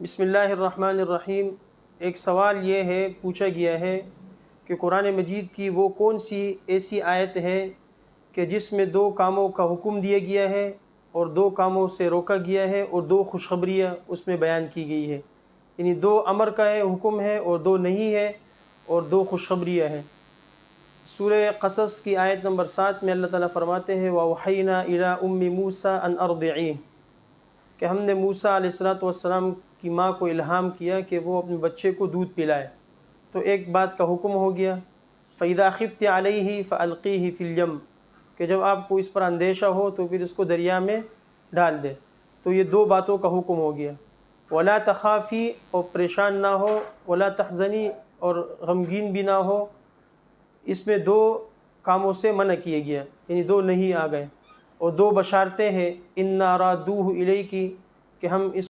بسم اللہ الرحمن الرحیم۔ ایک سوال یہ ہے، پوچھا گیا ہے کہ قرآن مجید کی وہ کون سی ایسی آیت ہے کہ جس میں دو کاموں کا حکم دیا گیا ہے اور دو کاموں سے روکا گیا ہے اور دو خوشخبریاں اس میں بیان کی گئی ہے، یعنی دو امر کا حکم ہے اور دو نہیں ہے اور دو خوشخبریاں ہیں۔ سورہ قصص کی آیت نمبر 7 میں اللہ تعالیٰ فرماتے ہیں وَأَوْحَيْنَا إِلَىٰ أُمِّ مُوسَىٰ أَنْ أَرْضِعِيهِ، کہ ہم نے موسیٰ علیہ السلام کی ماں کو الہام کیا کہ وہ اپنے بچے کو دودھ پلائے۔ تو ایک بات کا حکم ہو گیا، فَإِذَا خِفْتِ عَلَيْهِ فَأَلْقِيهِ فِي الْيَمِّ، کہ جب آپ کو اس پر اندیشہ ہو تو پھر اس کو دریا میں ڈال دے۔ تو یہ دو باتوں کا حکم ہو گیا، وَلَا تَخَافِي، اور پریشان نہ ہو، وَلَا تَحْزَنِي، اور غمگین بھی نہ ہو۔ اس میں دو کاموں سے منع کیا گیا، یعنی دو نہیں آ گئے، اور دو بشارتیں ہیں، إِنَّا رَادُوهُ إِلَيْكِ، کہ ہم اس